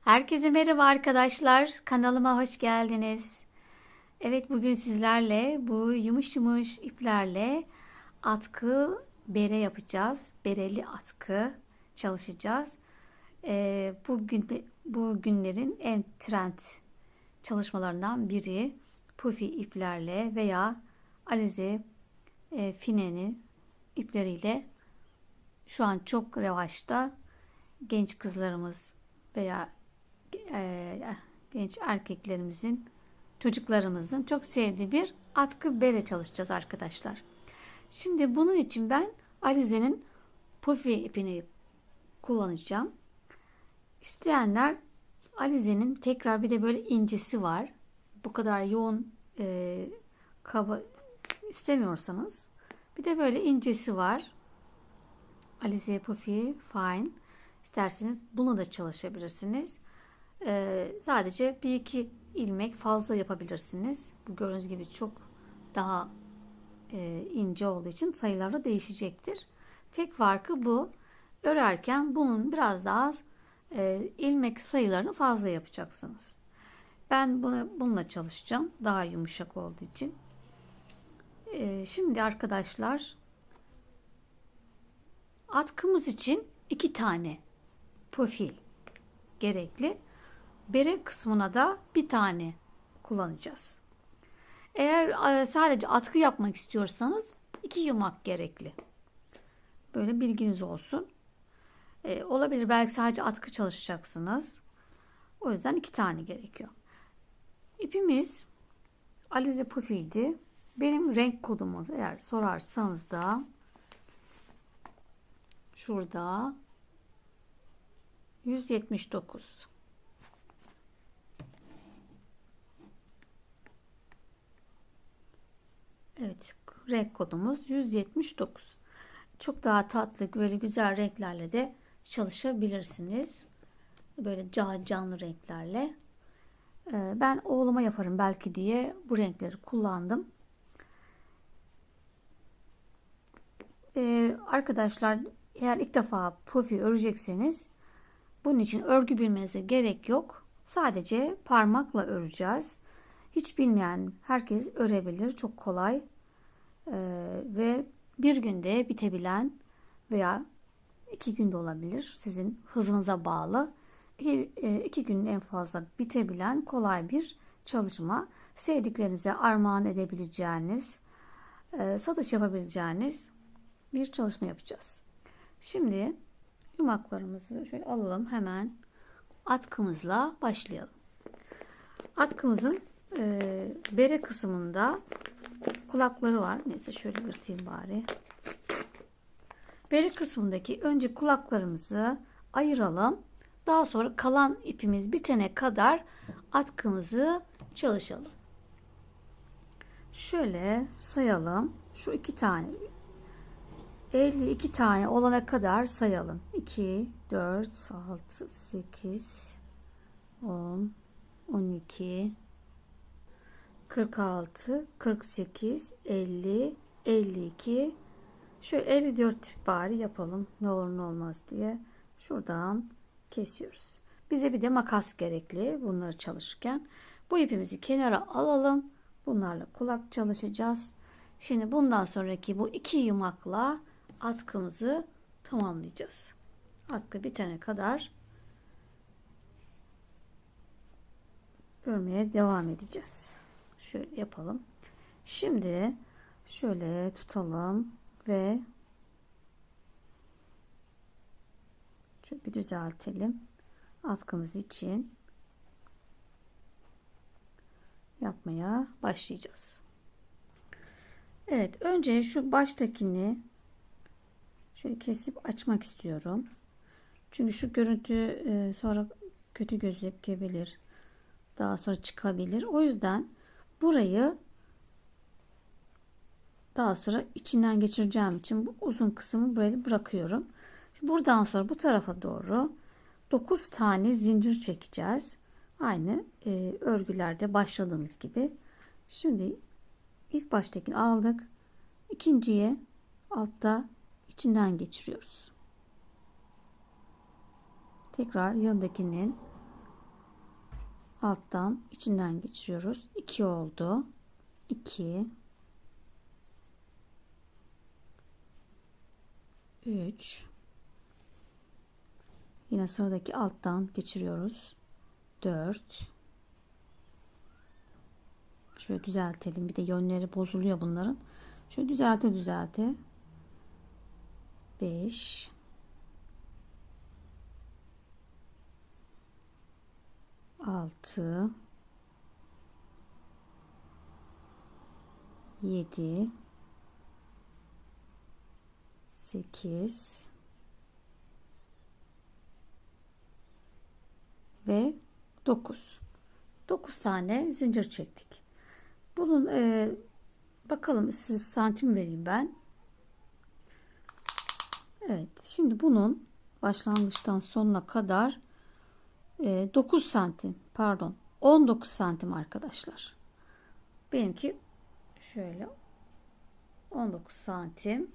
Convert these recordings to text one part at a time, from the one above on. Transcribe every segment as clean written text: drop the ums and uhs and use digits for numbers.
Herkese merhaba arkadaşlar. Kanalıma hoş geldiniz. Evet, bugün sizlerle bu yumuş yumuş iplerle atkı bere yapacağız. Bereli atkı çalışacağız. Bu günlerin en trend çalışmalarından biri pufi iplerle veya alize fineni ipleriyle şu an çok revaçta. Genç kızlarımız veya genç erkeklerimizin, çocuklarımızın çok sevdiği bir atkı bere çalışacağız arkadaşlar. Şimdi bunun için ben Alize'nin pufi ipini kullanacağım. İsteyenler Alize'nin tekrar bir de böyle incesi var. Bu kadar yoğun kaba istemiyorsanız bir de böyle incesi var. Alize Pufi Fine. İsterseniz bunu da çalışabilirsiniz. Sadece bir iki ilmek fazla yapabilirsiniz. Bu gördüğünüz gibi çok daha ince olduğu için sayılar da değişecektir. Tek farkı bu. Örerken bunun biraz daha ilmek sayılarını fazla yapacaksınız. Ben bununla çalışacağım. Daha yumuşak olduğu için. Şimdi arkadaşlar atkımız için 2 tane pufil gerekli. Bere kısmına da bir tane kullanacağız. Eğer sadece atkı yapmak istiyorsanız 2 yumak gerekli. Böyle bilginiz olsun. Olabilir, belki sadece atkı çalışacaksınız. O yüzden 2 tane gerekiyor. İpimiz Alize Pufi'ydi. Benim renk kodumu eğer sorarsanız da şurada 179. Evet, renk kodumuz 179. Çok daha tatlı, böyle güzel renklerle de çalışabilirsiniz. Böyle canlı renklerle. Ben oğluma yaparım belki diye bu renkleri kullandım. Arkadaşlar, eğer ilk defa pufi örecekseniz bunun için örgü bilmenize gerek yok. Sadece parmakla öreceğiz. Hiç bilmeyen herkes örebilir. Çok kolay. Ve bir günde bitebilen veya 2 günde olabilir. Sizin hızınıza bağlı. 2 günün en fazla bitebilen kolay bir çalışma. Sevdiklerinize armağan edebileceğiniz, satış yapabileceğiniz bir çalışma yapacağız. Şimdi yumaklarımızı şöyle alalım, hemen atkımızla başlayalım. Atkımızın bere kısmında kulakları var. Neyse şöyle yırtayım bari. Bere kısmındaki önce kulaklarımızı ayıralım. Daha sonra kalan ipimiz bitene kadar atkımızı çalışalım. Şöyle sayalım. Şu 2 tane 52 tane olana kadar sayalım. 2, 4, 6, 8, 10, 12, 46, 48, 50, 52. Şöyle 54 bari yapalım. Ne olur ne olmaz diye. Şuradan kesiyoruz. Bize bir de makas gerekli bunları çalışırken. Bu ipimizi kenara alalım. Bunlarla kulak çalışacağız. Şimdi bundan sonraki bu 2 yumakla atkımızı tamamlayacağız. Atkı bitene kadar örmeye devam edeceğiz. Şöyle yapalım. Şimdi şöyle tutalım ve şöyle bir düzeltelim. Atkımız için yapmaya başlayacağız. Evet, önce şu baştakini şöyle kesip açmak istiyorum. Çünkü şu görüntü sonra kötü gözükebilir. Daha sonra çıkabilir. O yüzden burayı daha sonra içinden geçireceğim için bu uzun kısmı buraya bırakıyorum. Şimdi buradan sonra bu tarafa doğru 9 tane zincir çekeceğiz. Aynı örgülerde başladığımız gibi. Şimdi ilk baştakini aldık. İkinciye altta içinden geçiriyoruz. Tekrar yanındakinin alttan içinden geçiriyoruz. 2 oldu. 2 3 yine sıradaki alttan geçiriyoruz. 4 şöyle düzeltelim. Bir de yönleri bozuluyor bunların. Şöyle düzelte 5 6 7 8 ve 9 tane zincir çektik. Bunun bakalım, siz santim vereyim ben. Evet, şimdi bunun başlangıçtan sonuna kadar 9 santim, pardon, 19 santim arkadaşlar. Benimki şöyle 19 santim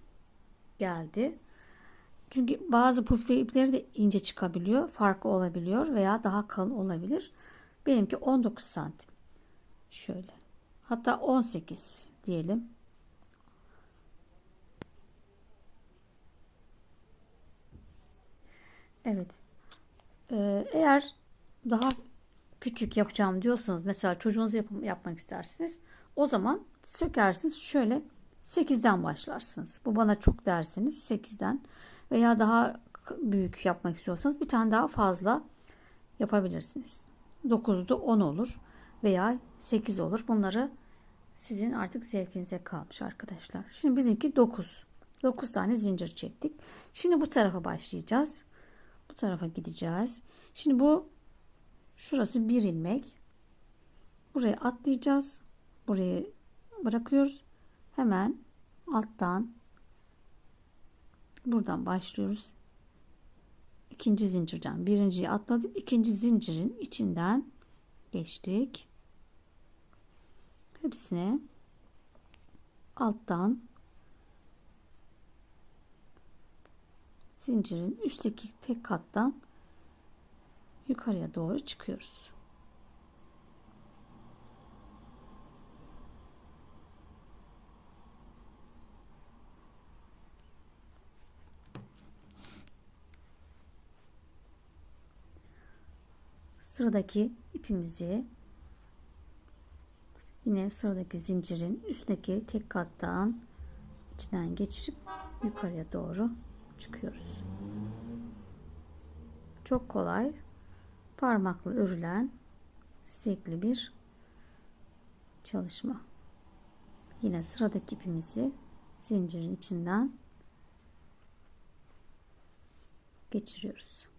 geldi. Çünkü bazı puf ipleri de ince çıkabiliyor, farklı olabiliyor veya daha kalın olabilir. Benimki 19 santim. Şöyle. Hatta 18 diyelim. Evet. Eğer daha küçük yapacağım diyorsanız, mesela çocuğunuz yapmak istersiniz, o zaman sökersiniz, şöyle 8'den başlarsınız. Bu bana çok derseniz 8'den, veya daha büyük yapmak istiyorsanız bir tane daha fazla yapabilirsiniz. 9'da 10 olur veya 8 olur. Bunları sizin artık zevkinize kalmış arkadaşlar. Şimdi bizimki 9. 9 tane zincir çektik. Şimdi bu tarafa başlayacağız. Bu tarafa gideceğiz. Şimdi şurası bir ilmek. Buraya atlayacağız. Burayı bırakıyoruz. Hemen alttan buradan başlıyoruz. İkinci zincirden birinciyi atladık. İkinci zincirin içinden geçtik. Hepsine alttan zincirin üstteki tek kattan yukarıya doğru çıkıyoruz. Sıradaki ipimizi yine sıradaki zincirin üstteki tek kattan içinden geçirip yukarıya doğru çıkıyoruz. Çok kolay, parmakla örülen zevkli bir çalışma. Yine sıradaki ipimizi zincirin içinden geçiriyoruz.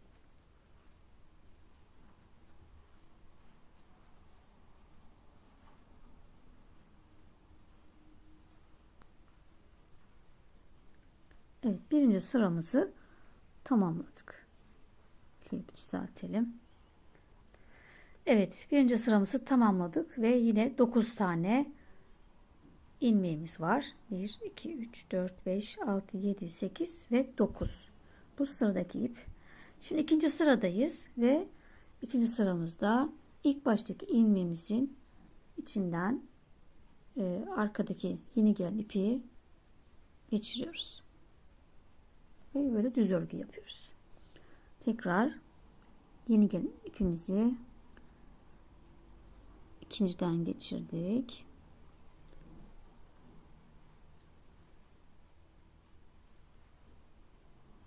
Evet, birinci sıramızı tamamladık. Şöyle bir düzeltelim. Evet, birinci sıramızı tamamladık ve yine 9 tane ilmeğimiz var. 1 2 3 4 5 6 7 8 ve 9. Bu sıradaki ip. Şimdi ikinci sıradayız ve ikinci sıramızda ilk baştaki ilmeğimizin içinden arkadaki yeni gelen ipi geçiriyoruz. Ve böyle düz örgü yapıyoruz. Tekrar yeni gelen ipimizi ikinciden geçirdik.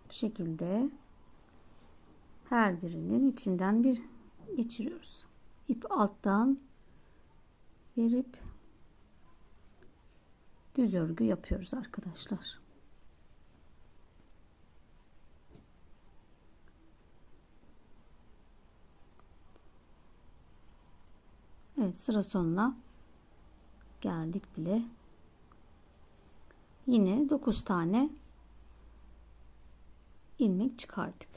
Bu şekilde her birinin içinden bir geçiriyoruz. İp alttan verip düz örgü yapıyoruz arkadaşlar. Evet, sıra sonuna geldik bile. Yine 9 tane ilmek çıkardık.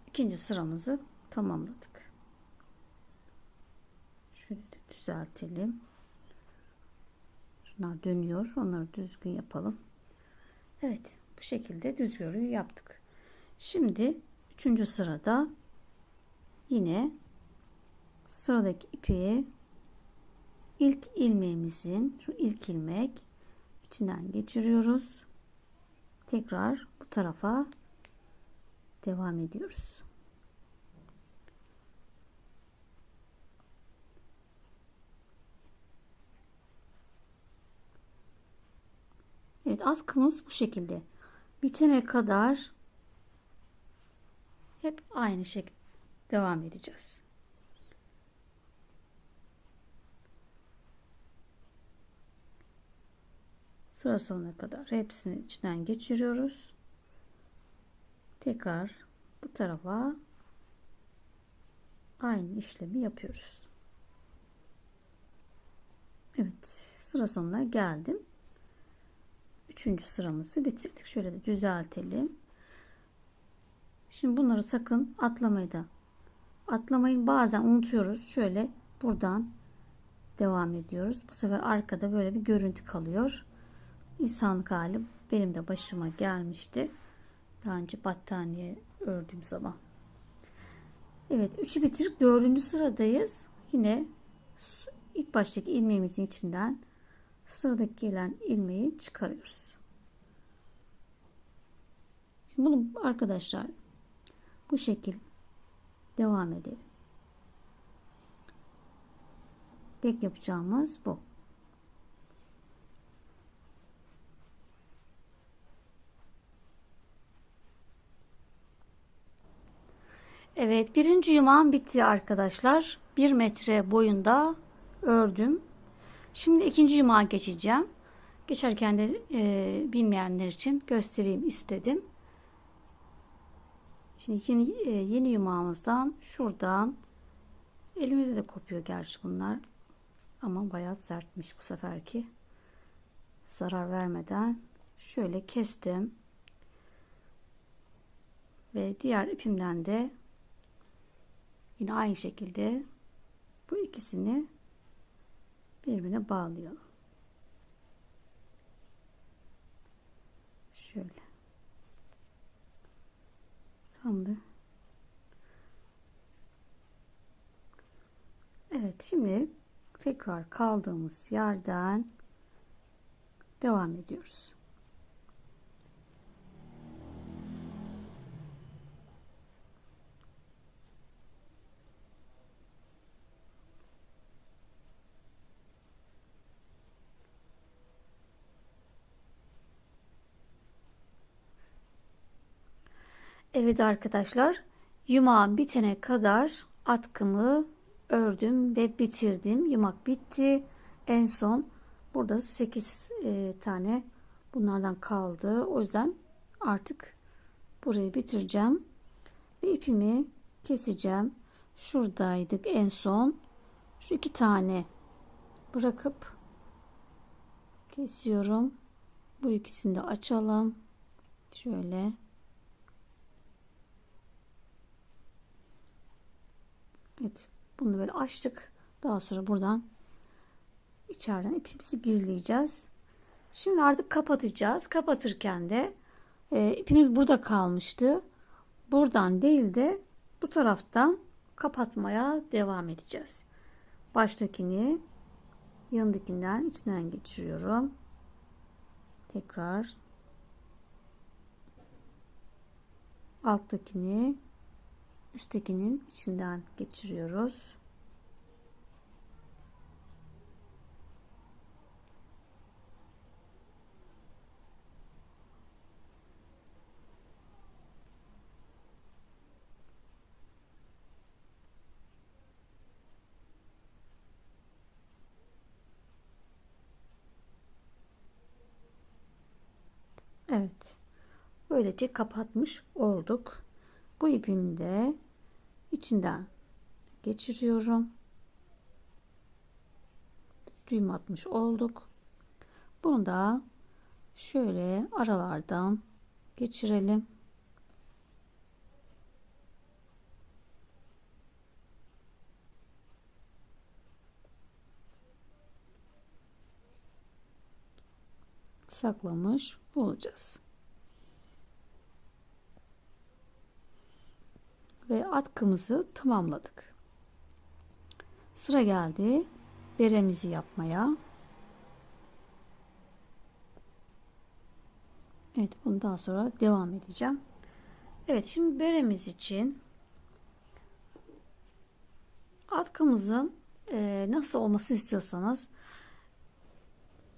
İkinci sıramızı tamamladık. Şöyle de düzeltelim. Şunlar dönüyor. Onları düzgün yapalım. Evet, bu şekilde düz örgü yaptık. Şimdi üçüncü sırada yine sıradaki ipi ilk ilmeğimizin şu ilk ilmek içinden geçiriyoruz. Tekrar bu tarafa devam ediyoruz. Evet, atkımız bu şekilde bitene kadar hep aynı şekilde devam edeceğiz. Sıra sonuna kadar hepsini içinden geçiriyoruz. Tekrar bu tarafa aynı işlemi yapıyoruz. Evet, sıra sonuna geldim. Üçüncü sıramızı bitirdik. Şöyle de düzeltelim. Şimdi bunları sakın atlamayın. Bazen unutuyoruz. Şöyle buradan devam ediyoruz. Bu sefer arkada böyle bir görüntü kalıyor. İnsanlık hali benim de başıma gelmişti. Daha önce battaniye ördüğüm zaman. Evet, 3'ü bitirdik. 4. sıradayız. Yine ilk baştaki ilmeğimizin içinden sıradaki gelen ilmeği çıkarıyoruz. Şimdi bunu arkadaşlar bu şekil devam edelim. Tek yapacağımız bu. Evet, birinci yumağım bitti arkadaşlar. 1 metre boyunda ördüm. Şimdi ikinci yumağa geçeceğim. Geçerken de bilmeyenler için göstereyim istedim. Şimdi yeni yumağımızdan şuradan elimizde de kopuyor gerçi bunlar. Ama bayağı sertmiş bu seferki. Zarar vermeden şöyle kestim. Ve diğer ipimden de yine aynı şekilde bu ikisini birbirine bağlayalım. Şöyle. Tam da. Evet, şimdi tekrar kaldığımız yerden devam ediyoruz. Evet arkadaşlar, yumağım bitene kadar atkımı ördüm ve bitirdim. Yumak bitti. En son burada 8 tane bunlardan kaldı. O yüzden artık burayı bitireceğim. Ve ipimi keseceğim. Şuradaydık en son. Şu 2 tane bırakıp kesiyorum. Bu ikisini de açalım. Şöyle. Evet, bunu böyle açtık. Daha sonra buradan içeriden ipimizi gizleyeceğiz. Şimdi artık kapatacağız. Kapatırken de ipimiz burada kalmıştı. Buradan değil de bu taraftan kapatmaya devam edeceğiz. Baştakini yanındakinden içinden geçiriyorum. Tekrar alttakini üsttekinin içinden geçiriyoruz. Evet. Böylece kapatmış olduk. Bu ipimi de içinden geçiriyorum. Düğüm atmış olduk. Bunu da şöyle aralardan geçirelim. Saklamış olacağız. Ve atkımızı tamamladık. Sıra geldi beremizi yapmaya. Evet, bundan sonra devam edeceğim. Evet, şimdi beremiz için atkımızın nasıl olması istiyorsanız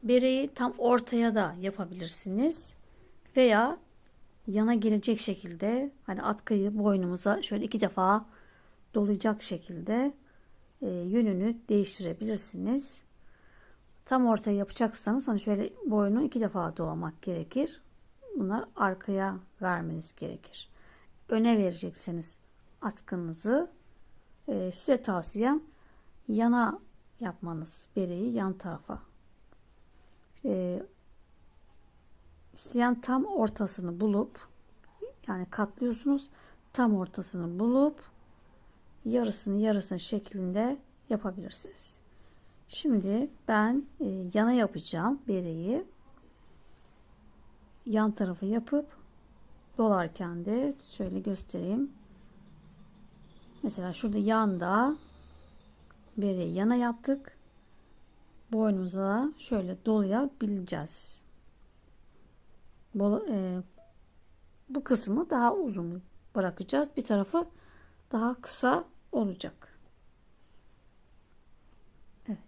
bereyi tam ortaya da yapabilirsiniz veya yana gelecek şekilde, hani atkıyı boynumuza şöyle 2 defa dolayacak şekilde yönünü değiştirebilirsiniz. Tam ortaya yapacaksanız hani şöyle boynu 2 defa dolamak gerekir. Bunlar arkaya vermeniz gerekir. Öne verecekseniz atkınızı size tavsiyem yana yapmanız, bereyi yan tarafa. İsteyen tam ortasını bulup, yani katlıyorsunuz, tam ortasını bulup yarısını şeklinde yapabilirsiniz. Şimdi ben yana yapacağım bereyi. Yan tarafı yapıp dolarken de şöyle göstereyim. Mesela şurada yanda bereyi yana yaptık. Boynumuza şöyle dolayabileceğiz. Bu kısmı daha uzun bırakacağız. Bir tarafı daha kısa olacak. Evet.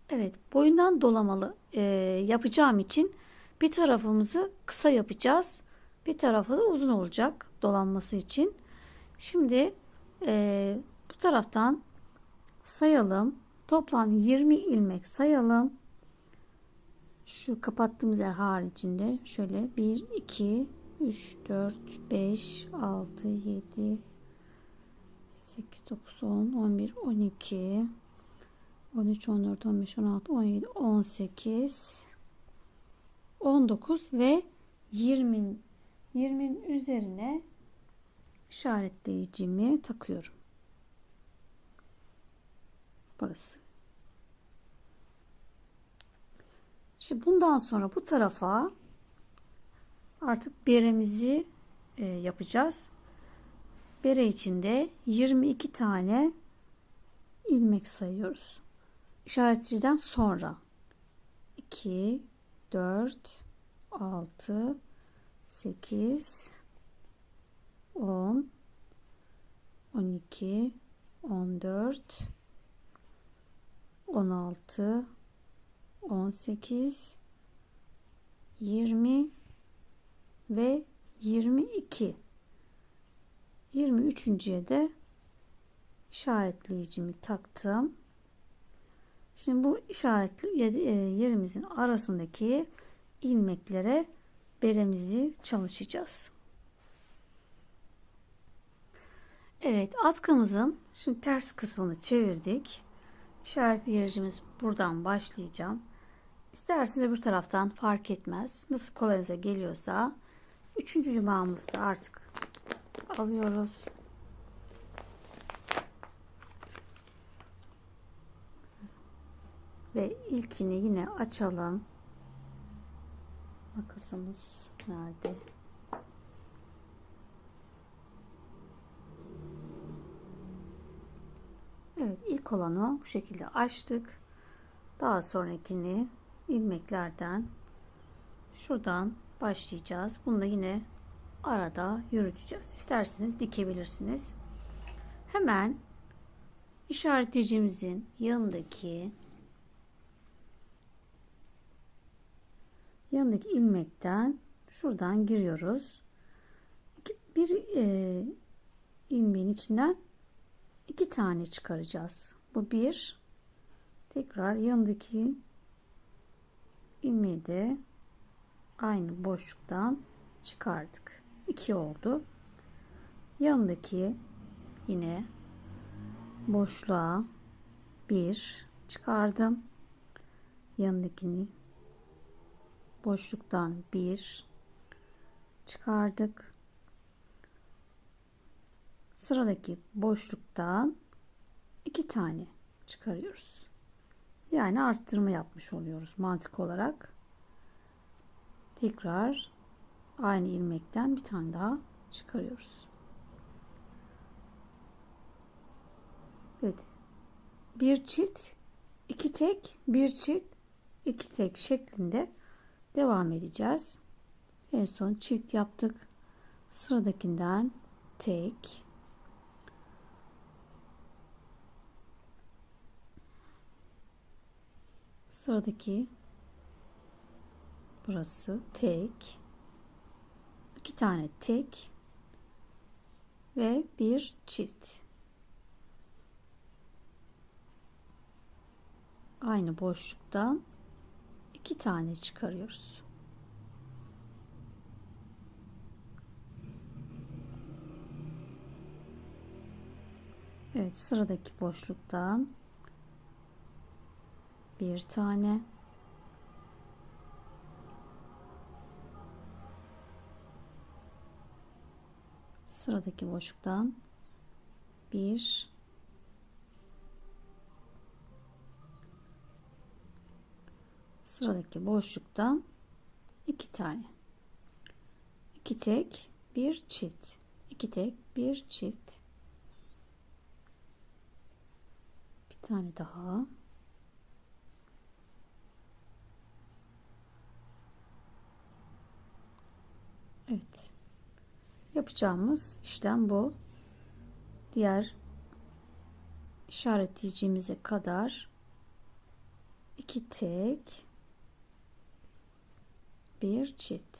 Evet, boyundan dolamalı yapacağım için bir tarafımızı kısa yapacağız. Bir tarafı da uzun olacak dolanması için. Şimdi bu taraftan sayalım. Toplam 20 ilmek sayalım. Şu kapattığımız yer haricinde şöyle 1, 2, 3, 4, 5, 6, 7, 8, 9, 10, 11, 12, 13, 14, 15, 16, 17, 18, 19 ve 20'nin üzerine işaretleyicimi takıyorum. Burası. Şimdi bundan sonra bu tarafa artık beremizi yapacağız. Bere içinde 22 tane ilmek sayıyoruz. İşaretleyiciden sonra 2, 4, 6, 8, 10, 12, 14, 16, 18, 20 ve 22. 23.'ye de işaretleyicimi taktım. Şimdi bu işaretli yerimizin arasındaki ilmeklere beremizi çalışacağız. Evet, atkımızın şimdi ters kısmını çevirdik. İşaretleyicimiz buradan başlayacağım. İsterseniz öbür taraftan, fark etmez. Nasıl kolayınıza geliyorsa. 3. yumağımızı da artık alıyoruz. Ve ilkini yine açalım. Makasımız nerede? Evet, ilk olanı bu şekilde açtık. Daha sonrakini ilmeklerden şuradan başlayacağız. Bunu da yine arada yürüteceğiz. İsterseniz dikebilirsiniz. Hemen işaretleyicimizin yanındaki ilmekten şuradan giriyoruz. Bir ilmeğin içinden 2 tane çıkaracağız. Bu bir. Tekrar yanındaki ilmeği de aynı boşluktan çıkardık. 2 oldu. Yanındaki yine boşluğa 1 çıkardım. Yanındakini boşluktan 1 çıkardık. Sıradaki boşluktan 2 tane çıkarıyoruz. Yani arttırma yapmış oluyoruz mantık olarak. Tekrar aynı ilmekten bir tane daha çıkarıyoruz. Evet. Bir çift, iki tek, bir çift, iki tek şeklinde devam edeceğiz. En son çift yaptık. Sıradakinden tek, sıradaki burası tek, iki tane tek ve bir çift. Aynı boşluktan iki tane çıkarıyoruz. Evet, sıradaki boşluktan bir tane, sıradaki boşluktan bir, sıradaki boşluktan iki tane, iki tek, bir çift, iki tek, bir çift, bir tane daha, evet, yapacağımız işlem bu. Diğer işaretleyeceğimize kadar iki tek, bir çift.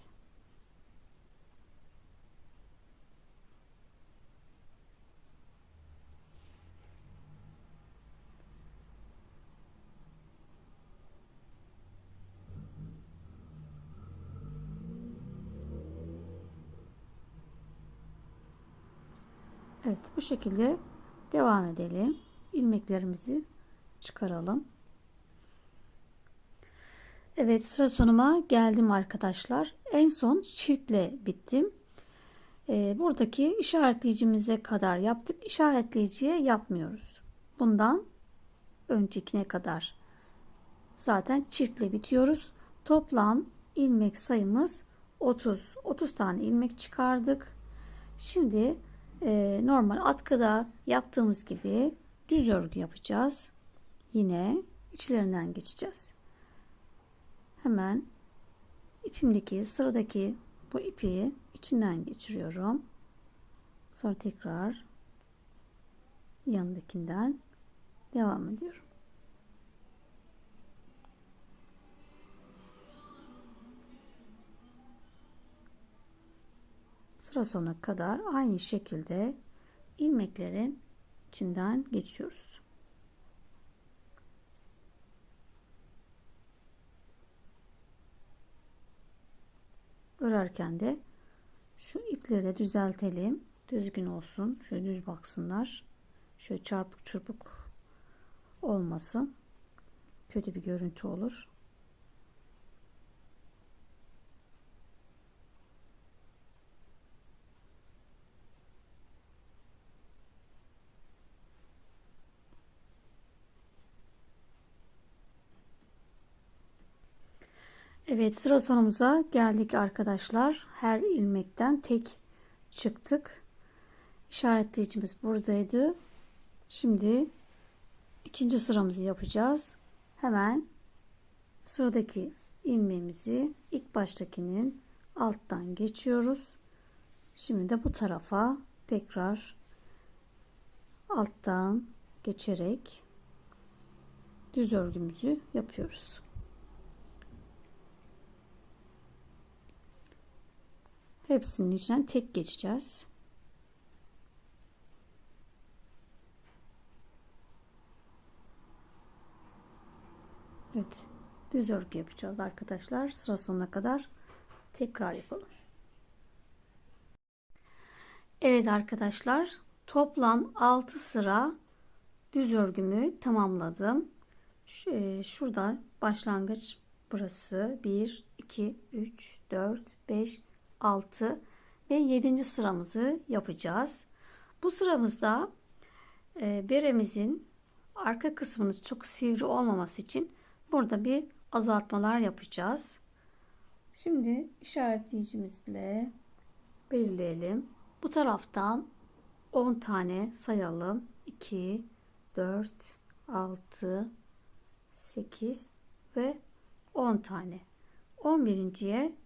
Evet, bu şekilde devam edelim. İlmeklerimizi çıkaralım. Evet, sıra sonuma geldim arkadaşlar. En son çiftle bittim. Buradaki işaretleyicimize kadar yaptık. İşaretleyiciye yapmıyoruz. Bundan öncekine kadar zaten çiftle bitiyoruz. Toplam ilmek sayımız 30. 30 tane ilmek çıkardık. Şimdi normal atkıda yaptığımız gibi düz örgü yapacağız. Yine içlerinden geçeceğiz. Hemen ipimdeki sıradaki bu ipi içinden geçiriyorum. Sonra tekrar yanındakinden devam ediyorum. Sıra sonuna kadar aynı şekilde ilmeklerin içinden geçiyoruz. Örerken de şu ipleri de düzeltelim. Düzgün olsun. Şöyle düz baksınlar. Şöyle çarpık çırpık olmasın. Kötü bir görüntü olur. Evet, sıra sonumuza geldik arkadaşlar. Her ilmekten tek çıktık. İşaretleyicimiz buradaydı. Şimdi ikinci sıramızı yapacağız. Hemen sıradaki ilmeğimizi ilk baştakinin alttan geçiyoruz. Şimdi de bu tarafa tekrar alttan geçerek düz örgümüzü yapıyoruz. Hepsinin içinden tek geçeceğiz. Evet, düz örgü yapacağız arkadaşlar. Sıra sonuna kadar tekrar yapalım. Evet arkadaşlar, toplam 6 sıra düz örgümü tamamladım. Şurada başlangıç burası 1 2 3 4 5 6 ve 7. sıramızı yapacağız. Bu sıramızda beremizin arka kısmının çok sivri olmaması için burada bir azaltmalar yapacağız. Şimdi işaretleyicimizle belirleyelim. Bu taraftan 10 tane sayalım. 2 4, 6, 8 ve 10 tane. 11.'ye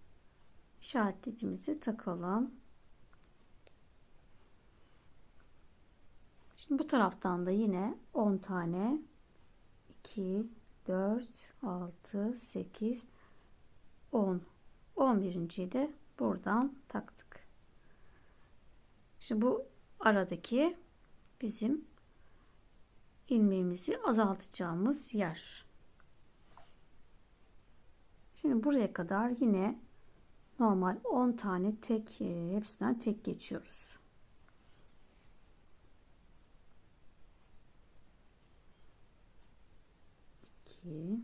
işaretletimizi takalım. Şimdi bu taraftan da yine 10 tane 2, 4, 6, 8, 10. 11.'yi de buradan taktık. Şimdi bu aradaki bizim ilmeğimizi azaltacağımız yer. Şimdi buraya kadar yine normal 10 tane tek, hepsinden tek geçiyoruz. İki,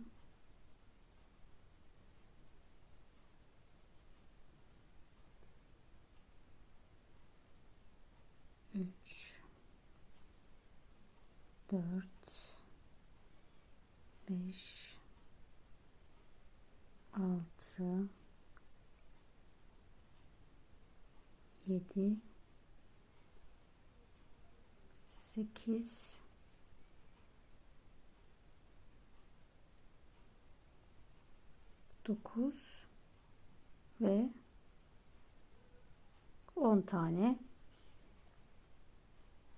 üç, 4, 5, 6, 7, 8, 9 ve 10 tane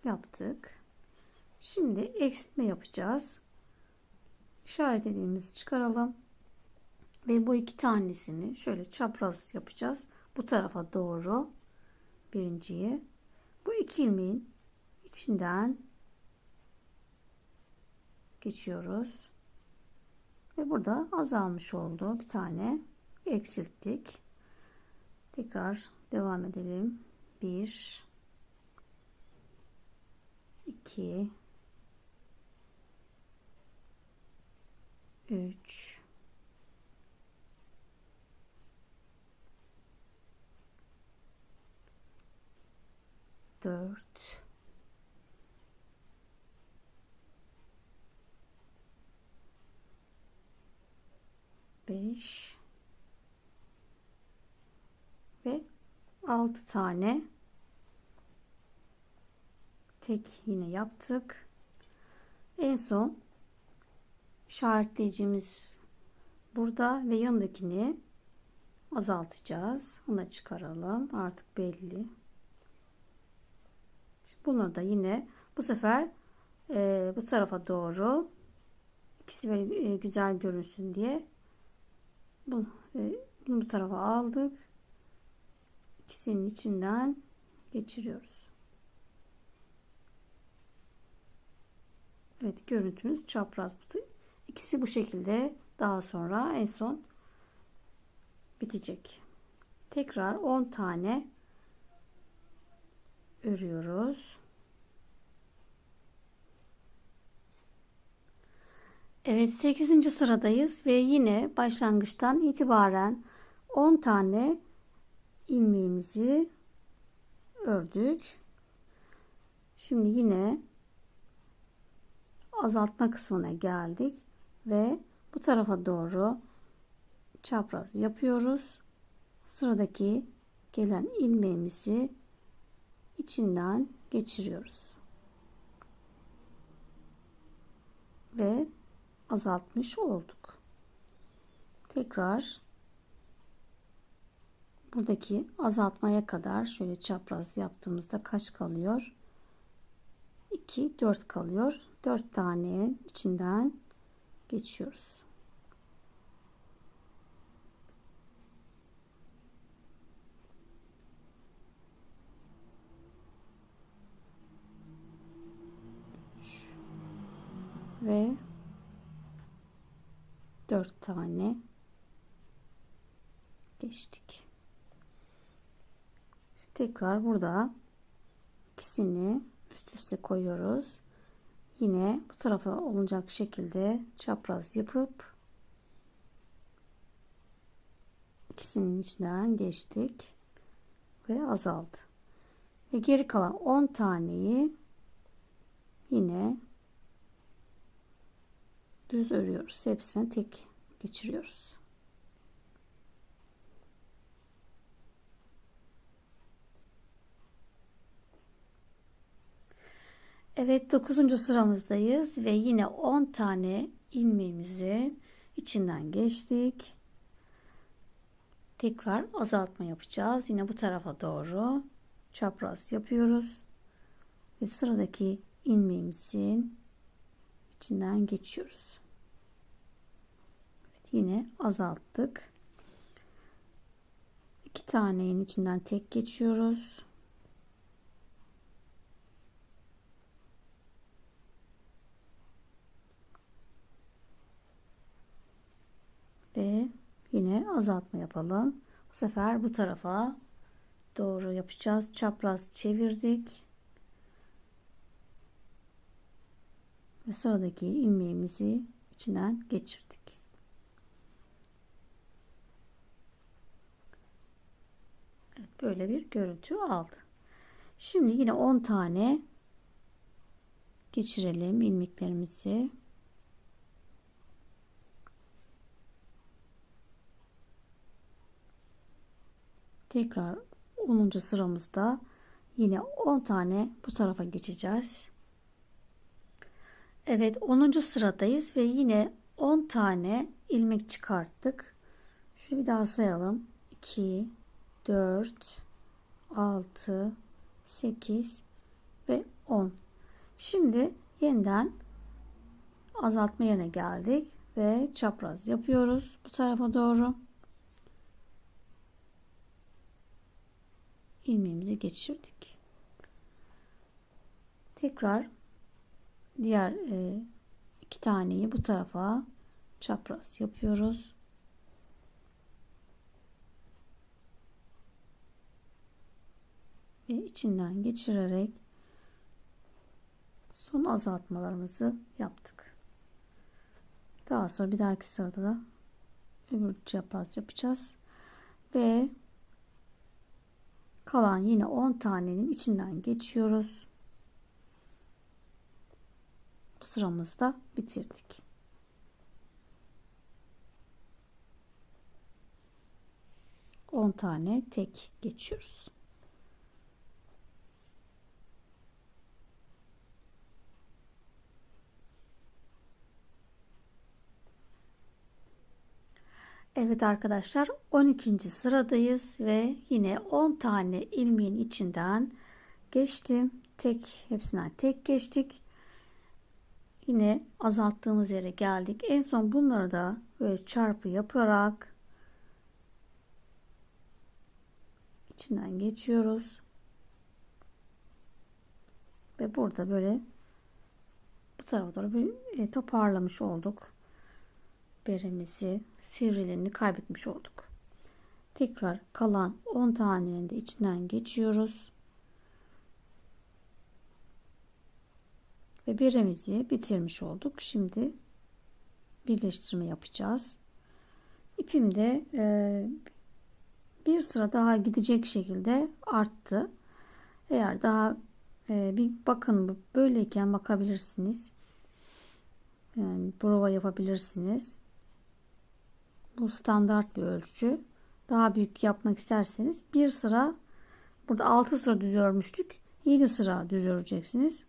yaptık. Şimdi eksiltme yapacağız. İşaretlediğimizi çıkaralım ve bu iki tanesini şöyle çapraz yapacağız. Bu tarafa doğru birinciyi, bu iki ilmeğin içinden geçiyoruz ve burada azalmış oldu, bir tane eksilttik. Tekrar devam edelim. 1, 2, 3, 4, 5 ve 6 tane tek yine yaptık. En son işaretleyicimiz burada ve yanındakini azaltacağız. Onu çıkaralım. Artık belli. Bunu da yine bu sefer bu tarafa doğru, ikisi böyle güzel görünsün diye bunu bu tarafa aldık. İkisinin içinden geçiriyoruz. Evet, görüntümüz çapraz. İkisi bu şekilde daha sonra en son bitecek. Tekrar 10 tane örüyoruz. Evet, 8. sıradayız ve yine başlangıçtan itibaren 10 tane ilmeğimizi ördük. Şimdi yine azaltma kısmına geldik ve bu tarafa doğru çapraz yapıyoruz. Sıradaki gelen ilmeğimizi içinden geçiriyoruz ve azaltmış olduk. Tekrar buradaki azaltmaya kadar şöyle çapraz yaptığımızda kaç kalıyor? 2, 4 kalıyor. 4 tane içinden geçiyoruz. Ve 4 tane geçtik. Tekrar burada ikisini üst üste koyuyoruz. Yine bu tarafa olacak şekilde çapraz yapıp ikisinin içinden geçtik ve azaldı. Ve geri kalan 10 taneyi yine düz örüyoruz. Hepsini tek geçiriyoruz. Evet, 9. sıramızdayız ve yine 10 tane ilmeğimizi içinden geçtik. Tekrar azaltma yapacağız. Yine bu tarafa doğru çapraz yapıyoruz ve sıradaki ilmeğimizin içinden geçiyoruz. Evet, yine azalttık. 2 tanenin içinden tek geçiyoruz. Ve yine azaltma yapalım. Bu sefer bu tarafa doğru yapacağız. Çapraz çevirdik. Ve sıradaki ilmeğimizi içinden geçirdik. Evet, böyle bir görüntü aldı. Şimdi yine 10 tane geçirelim ilmeklerimizi. Tekrar 10. sıramızda yine 10 tane bu tarafa geçeceğiz. Evet, 10. sıradayız ve yine 10 tane ilmek çıkarttık. Şöyle bir daha sayalım. 2, 4, 6, 8 ve 10. Şimdi yeniden azaltma yerine geldik ve çapraz yapıyoruz bu tarafa doğru. İlmeğimizi geçirdik. Tekrar diğer 2 taneyi bu tarafa çapraz yapıyoruz. Ve içinden geçirerek son azaltmalarımızı yaptık. Daha sonra bir dahaki sırada da öbür çapraz yapacağız. Ve kalan yine 10 tanenin içinden geçiyoruz. Bu sıramızda bitirdik. On tane tek geçiyoruz. Evet arkadaşlar, 12. sıradayız ve yine 10 tane ilmeğin içinden geçtim. Hepsinden tek geçtik. Yine azalttığımız yere geldik. En son bunları da böyle çarpı yaparak içinden geçiyoruz. Ve burada böyle bu tarafa doğru bir toparlamış olduk. Beremizi, sivrilerini kaybetmiş olduk. Tekrar kalan 10 tanenin de içinden geçiyoruz. Ve beremizi bitirmiş olduk. Şimdi birleştirme yapacağız. İpim de bir sıra daha gidecek şekilde arttı. Eğer daha bir bakın, böyleyken bakabilirsiniz. Yani prova yapabilirsiniz. Bu standart bir ölçü. Daha büyük yapmak isterseniz bir sıra, burada 6 sıra düz örmüştük. 7 sıra düz öreceksiniz.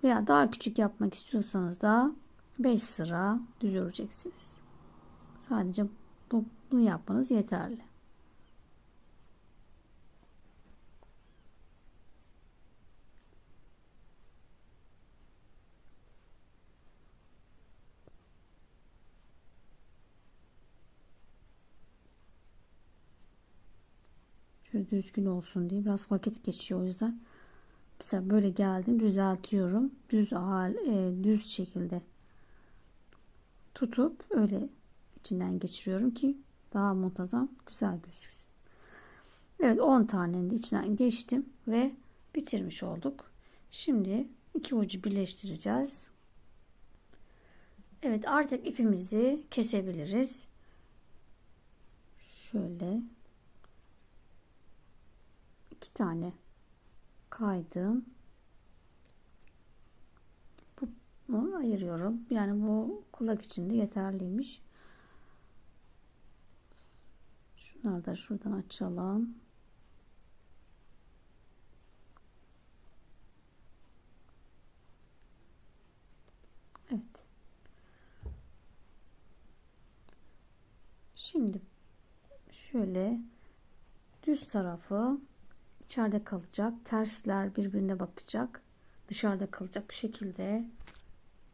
Veya daha küçük yapmak istiyorsanız da 5 sıra düz öreceksiniz. Sadece bunu yapmanız yeterli. Şöyle düzgün olsun diye biraz vakit geçiyor, o yüzden mesela böyle geldim, düzeltiyorum, düz şekilde tutup öyle içinden geçiriyorum ki daha muntazam, güzel gözüksün. Evet, 10 tanenin de içinden geçtim ve bitirmiş olduk. Şimdi iki ucu birleştireceğiz. Evet, artık ipimizi kesebiliriz. Şöyle 2 tane kaydım. Bunu ayırıyorum. Yani bu kulak için de yeterliymiş. Şunları da şuradan açalım. Şimdi şöyle düz tarafı içeride kalacak. Tersler birbirine bakacak. Dışarıda kalacak şekilde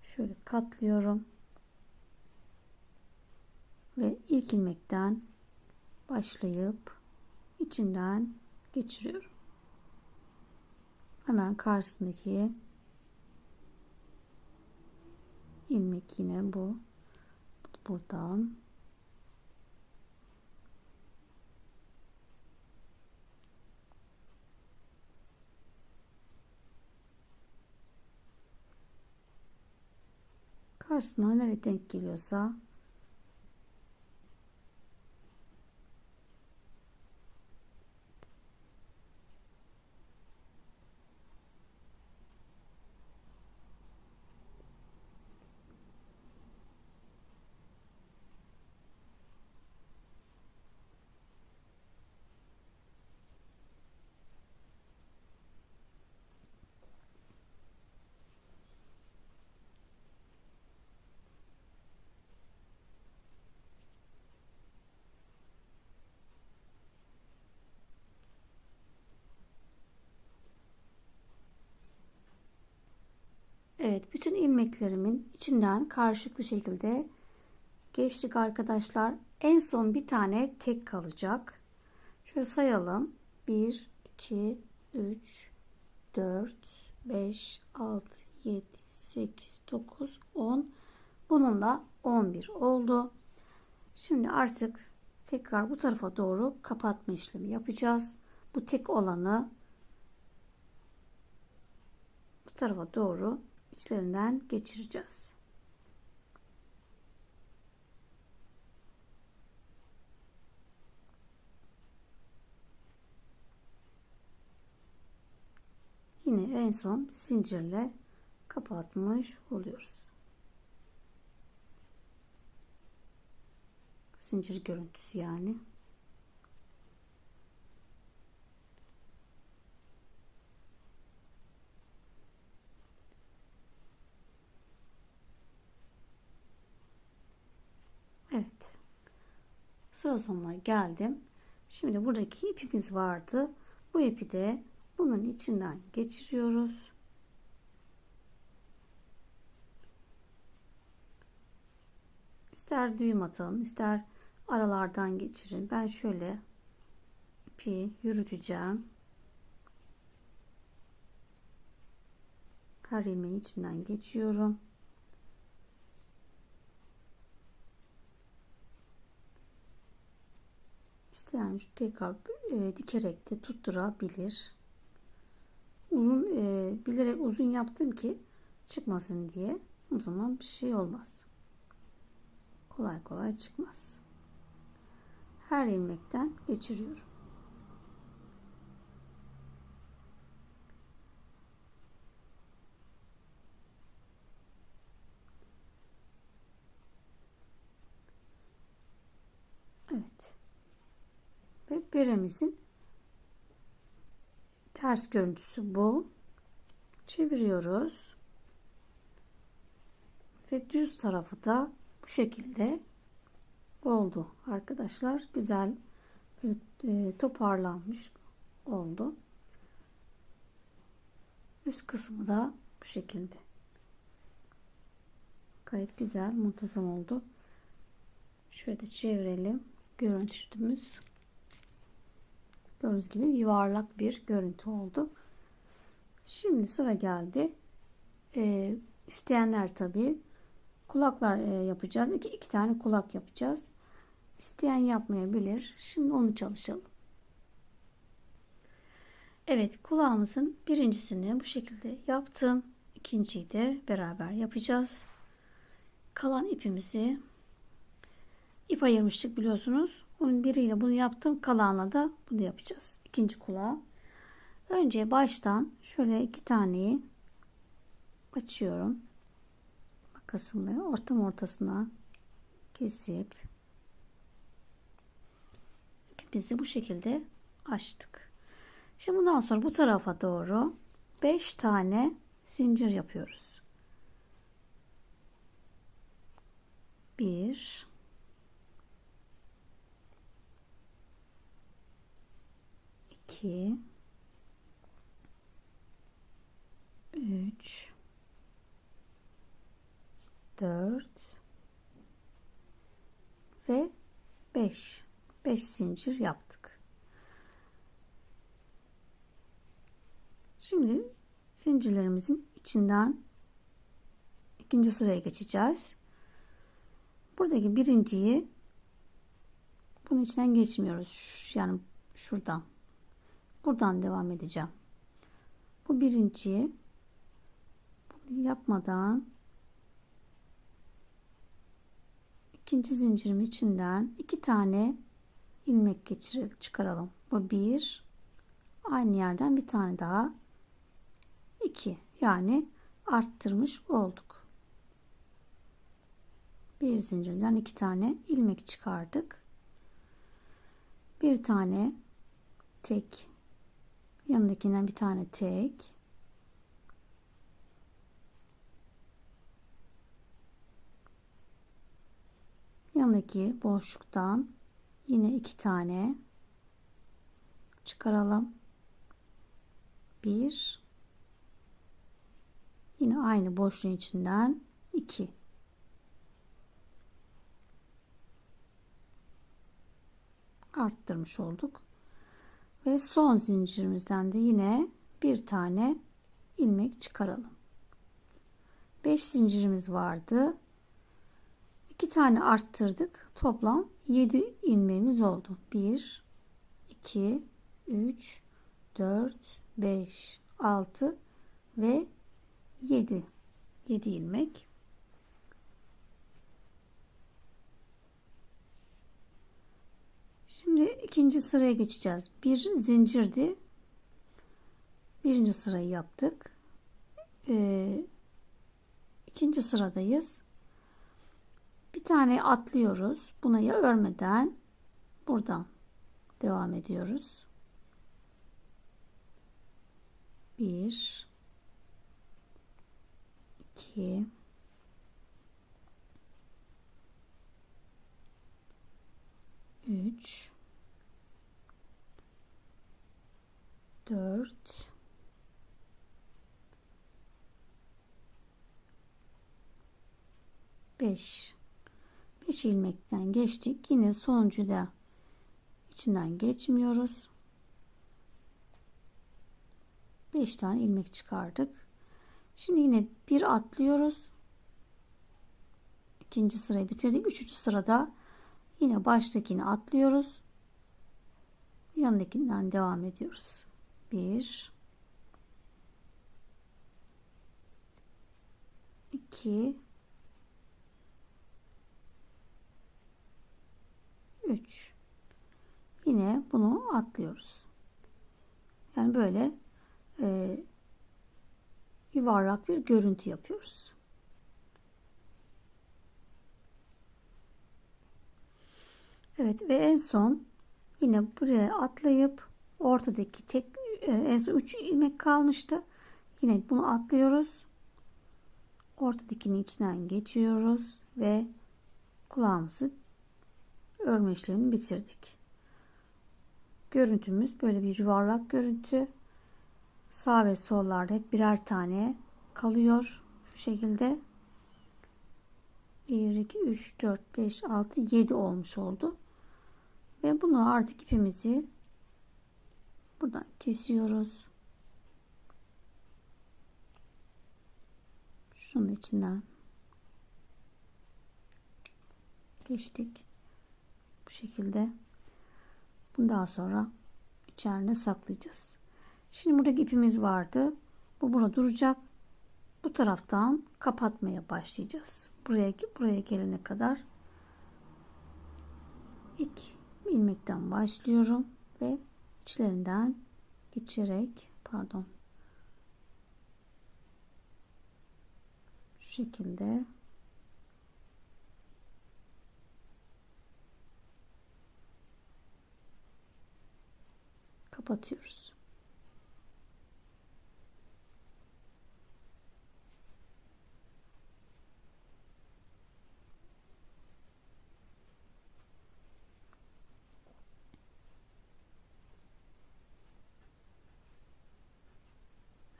şöyle katlıyorum. Ve ilk ilmekten başlayıp içinden geçiriyorum. Hemen karşısındaki ilmek yine bu. Buradan karşısına nereye denk geliyorsa evet, bütün ilmeklerimin içinden karşılıklı şekilde geçtik arkadaşlar. En son bir tane tek kalacak. Şöyle sayalım. 1, 2, 3, 4, 5, 6, 7, 8, 9, 10. Bununla 11 oldu. Şimdi artık tekrar bu tarafa doğru kapatma işlemi yapacağız. Bu tek olanı bu tarafa doğru içlerinden geçireceğiz. Yine en son zincirle kapatmış oluyoruz. Zincir görüntüsü yani. Evet. Sıra sonuna geldim. Şimdi buradaki ipimiz vardı. Bu ipi de bunun içinden geçiriyoruz. İster düğüm atın, ister aralardan geçirin. Ben şöyle ipi yürüteceğim. Her ilmeğin içinden geçiyorum. İsteyen tekrar dikerek de tutturabilir. Uzun bilerek uzun yaptım ki çıkmasın diye. O zaman bir şey olmaz. Kolay kolay çıkmaz. Her ilmekten geçiriyorum. Evet. Ve beremizin ters görüntüsü bu. Çeviriyoruz. Ve düz tarafı da bu şekilde oldu arkadaşlar. Güzel toparlanmış oldu. Üst kısmı da bu şekilde. Gayet güzel, muntazam oldu. Şöyle çevirelim. Görüntümüz gördüğünüz gibi yuvarlak bir görüntü oldu. Şimdi sıra geldi. İsteyenler tabii kulaklar yapacağız. İki tane kulak yapacağız. İsteyen yapmayabilir. Şimdi onu çalışalım. Evet, kulağımızın birincisini bu şekilde yaptım. İkinciyi de beraber yapacağız. Kalan ipimizi ip ayırmıştık biliyorsunuz. Onun biriyle bunu yaptım. Kalanla da bunu yapacağız. İkinci kulağı. Önce baştan şöyle iki taneyi açıyorum. Makasımla ortasına kesip ipimizi bu şekilde açtık. Şimdi bundan sonra bu tarafa doğru 5 tane zincir yapıyoruz. 1 2 3 4 ve 5 zincir yaptık. Şimdi zincirlerimizin içinden ikinci sıraya geçeceğiz. Buradaki birinciyi bunun içinden geçmiyoruz. Yani şuradan. Buradan devam edeceğim. Bu birinciyi bunu yapmadan ikinci zincirim içinden 2 tane ilmek geçirip çıkaralım. Bu 1, aynı yerden bir tane daha 2, yani arttırmış olduk. Bir zincirden 2 tane ilmek çıkardık. Bir tane tek, yanındakinden bir tane tek, yanındaki boşluktan yine 2 tane çıkaralım. Bir, yine aynı boşluğun içinden 2. Arttırmış olduk. Ve son zincirimizden de yine bir tane ilmek çıkaralım. 5 zincirimiz vardı. 2 tane arttırdık. Toplam 7 ilmeğimiz oldu. 1, 2, 3, 4, 5, 6 ve 7. 7 ilmek. Şimdi ikinci sıraya geçeceğiz. Bir zincirdi. Birinci sırayı yaptık. İkinci sıradayız. Bir tane atlıyoruz. Buna ya örmeden buradan devam ediyoruz. 1, 2, 3, 4, 5. 5 ilmekten geçtik. Yine sonuncu da içinden geçmiyoruz. 5 tane ilmek çıkardık. Şimdi yine bir atlıyoruz. İkinci sırayı bitirdik. Üçüncü sırada yine baştakini atlıyoruz. Yanındakinden devam ediyoruz. 1, 2, 3. Yine bunu atlıyoruz. Yani böyle yuvarlak bir görüntü yapıyoruz. Evet ve en son yine buraya atlayıp ortadaki tek en son 3 ilmek kalmıştı. Yine bunu atlıyoruz. Ortadakinin içinden geçiyoruz ve kulağımızı örme işlemini bitirdik. Görüntümüz böyle bir yuvarlak görüntü. Sağ ve sollarda hep birer tane kalıyor. Şu şekilde 1, 2, 3, 4, 5, 6, 7 olmuş oldu. Ve bunu artık ipimizi buradan kesiyoruz. Şunun içinden geçtik. Bu şekilde. Bunu daha sonra içeride saklayacağız. Şimdi buradaki ipimiz vardı. Bu burada duracak. Bu taraftan kapatmaya başlayacağız. Buraya gelene kadar ilk ilmekten başlıyorum ve içlerinden geçerek şu şekilde kapatıyoruz.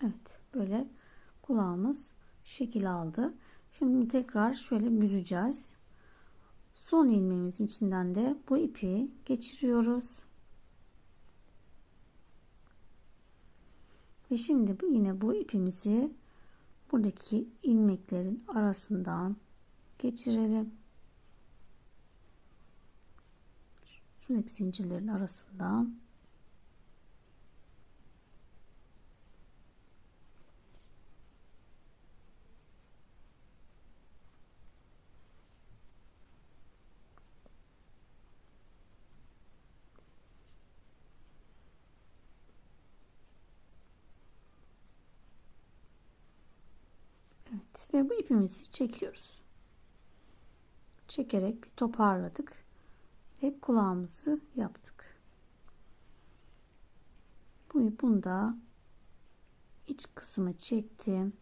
Evet, böyle kulağımız şekil aldı. Şimdi tekrar şöyle büzeceğiz. Son ilmeğimizin içinden de bu ipi geçiriyoruz. Ve şimdi yine bu ipimizi buradaki ilmeklerin arasından geçirelim. Şuradaki zincirlerin arasından. Evet, ve bu ipimizi çekiyoruz. Çekerek bir toparladık ve kulağımızı yaptık. Bunu da iç kısmı çektim.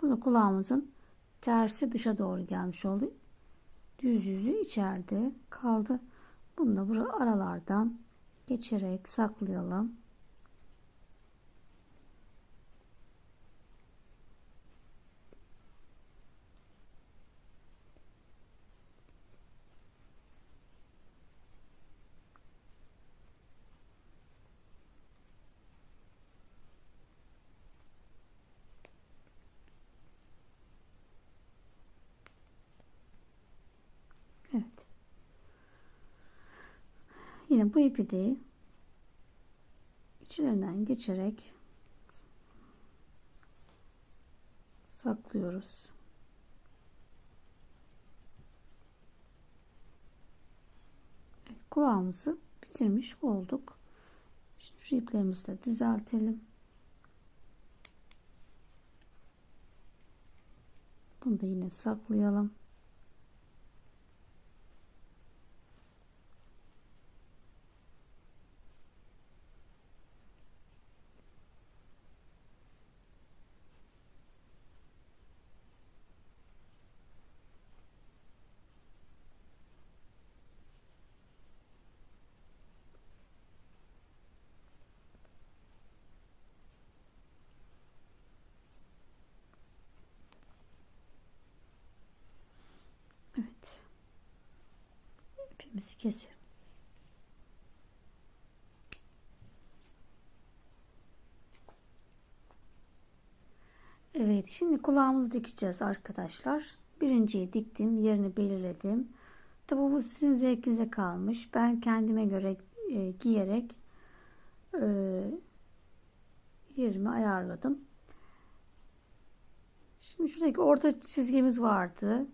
Burada kulağımızın tersi dışa doğru gelmiş oldu. Düz yüzü içeride kaldı. Bunu da burada aralardan geçerek saklayalım. Evet. Yine bu ipi de içlerinden geçerek saklıyoruz. Evet, kulağımızı bitirmiş olduk. Şimdi şu iplerimizi de düzeltelim. Bunu da yine saklayalım. Evet. İpimizi keselim. Evet, şimdi kulağımızı dikeceğiz arkadaşlar. Birinciyi diktim, yerini belirledim. Tabi bu sizin zevkinize kalmış. Ben kendime göre giyerek e, yerimi ayarladım. Şimdi şuradaki orta çizgimiz vardı.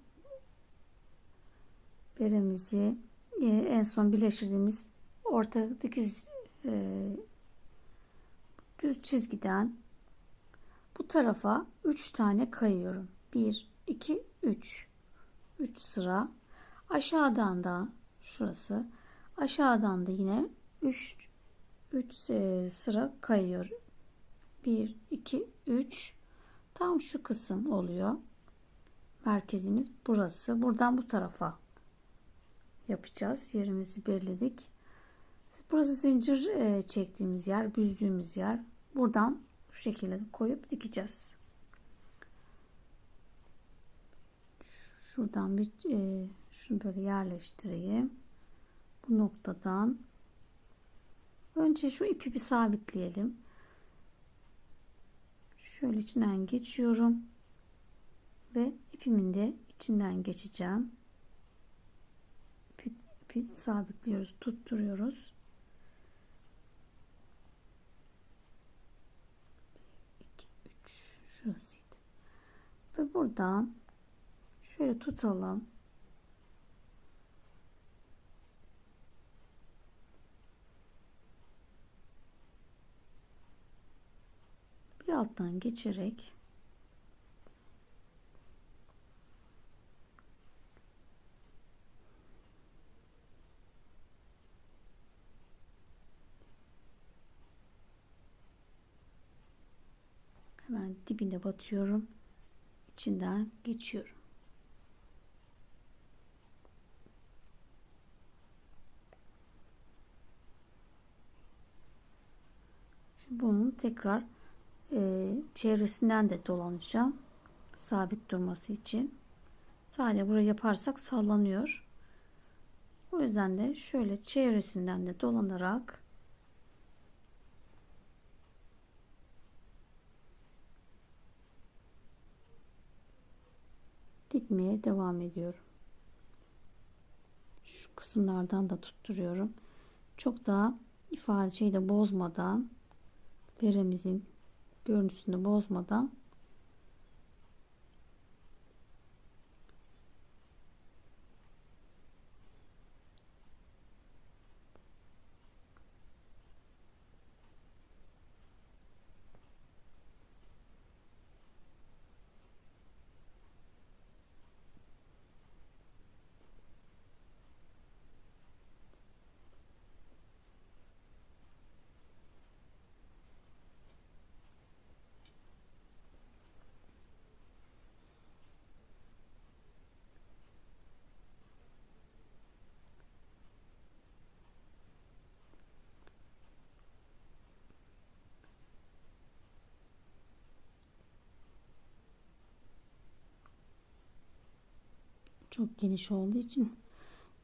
Beremizi en son birleştirdiğimiz ortadaki düz çizgiden bu tarafa 3 tane kayıyorum. 1, 2, 3. 3 sıra. Aşağıdan da şurası. Aşağıdan da yine 3 sıra kayıyor. 1, 2, 3. Tam şu kısım oluyor. Merkezimiz burası. Buradan bu tarafa yapacağız. Yerimizi belirledik. Burası zincir çektiğimiz yer, büzdüğümüz yer. Buradan şu şekilde koyup dikeceğiz. Şuradan bir şunu böyle yerleştireyim. Bu noktadan önce şu ipi bir sabitleyelim. Şöyle içinden geçiyorum ve ipimin de içinden geçeceğim. İpi sabitliyoruz, tutturuyoruz. 2, 3 şurasıydı. Ve buradan şöyle tutalım. Bir alttan geçerek hemen dibine batıyorum. İçinden geçiyorum. Şimdi bunu tekrar çevresinden de dolanacağım. Sabit durması için. Sadece burayı yaparsak sallanıyor. O yüzden de şöyle çevresinden de dolanarak dikmeye devam ediyorum. Şu kısımlardan da tutturuyorum. Çok daha şeyi de bozmadan, beremizin görüntüsünü bozmadan çok geniş olduğu için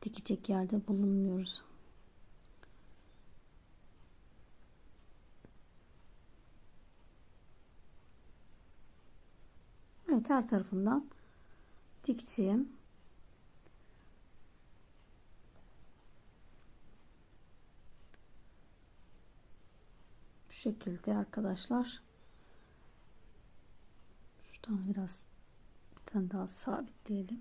dikecek yerde bulunmuyoruz. Evet, her tarafından diktim. Bu şekilde arkadaşlar. Şuradan biraz bir tane daha sabitleyelim.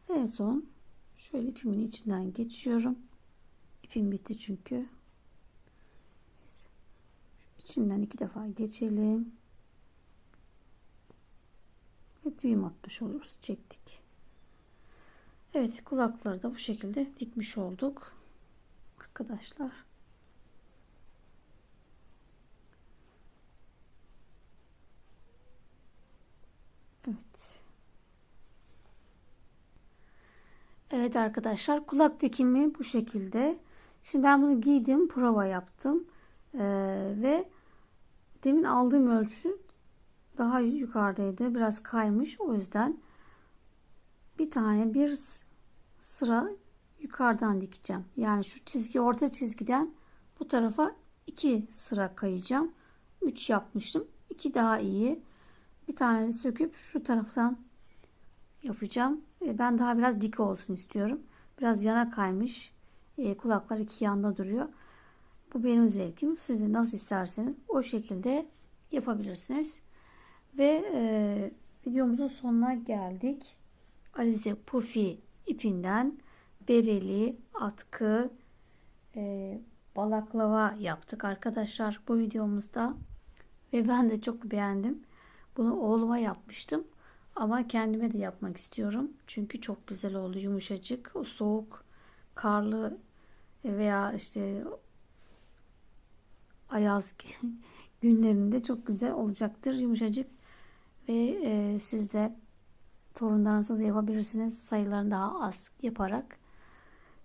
Ve en son şöyle ipimin içinden geçiyorum. İpim bitti çünkü. İçinden 2 defa geçelim. Ve düğüm atmış oluruz. Çektik. Evet, kulakları da bu şekilde dikmiş olduk. Arkadaşlar. Evet. Evet arkadaşlar, kulak dikimi bu şekilde. Şimdi ben bunu giydim, prova yaptım. Ve demin aldığım ölçü daha yukarıdaydı. Biraz kaymış. O yüzden bir sıra yukarıdan dikeceğim. Yani şu çizgi, orta çizgiden bu tarafa 2 sıra kayacağım. 3 yapmıştım. 2 daha iyi. Bir tane söküp şu taraftan yapacağım. Ben daha biraz dik olsun istiyorum. Biraz yana kaymış. Kulaklar 2 yanda duruyor. Bu benim zevkim. Siz de nasıl isterseniz o şekilde yapabilirsiniz. Ve videomuzun sonuna geldik. Alize Puffy ipinden bereli, atkı, balaklava yaptık arkadaşlar bu videomuzda. Ve ben de çok beğendim. Bunu oğluma yapmıştım. Ama kendime de yapmak istiyorum. Çünkü çok güzel oldu. Yumuşacık. O soğuk, karlı veya işte ayaz günlerinde çok güzel olacaktır. Yumuşacık. Ve siz de torunlarınıza da yapabilirsiniz. Sayılarını daha az yaparak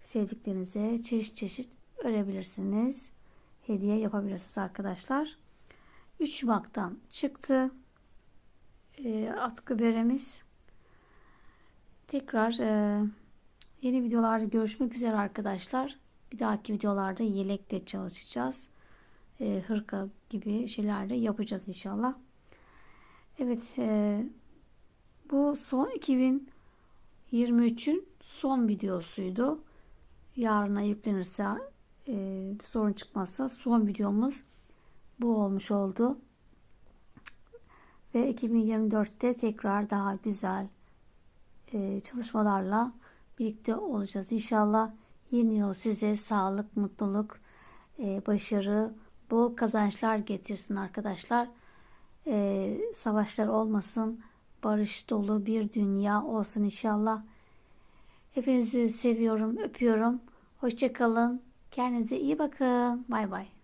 sevdiklerinize çeşit çeşit örebilirsiniz. Hediye yapabilirsiniz arkadaşlar. 3 Şubat'tan çıktı. Atkı beremiz. Tekrar yeni videolarda görüşmek üzere arkadaşlar. Bir dahaki videolarda yelekle çalışacağız. Hırka gibi şeyler de yapacağız inşallah. Evet, bu son 2023'ün son videosuydu. Yarına yüklenirse bir sorun çıkmazsa son videomuz bu olmuş oldu. Ve 2024'te tekrar daha güzel çalışmalarla birlikte olacağız. İnşallah yeni yıl size sağlık, mutluluk, başarı, bol kazançlar getirsin arkadaşlar. Savaşlar olmasın, barış dolu bir dünya olsun inşallah. Hepinizi seviyorum, öpüyorum. Hoşça kalın. Kendinize iyi bakın. Bay bay.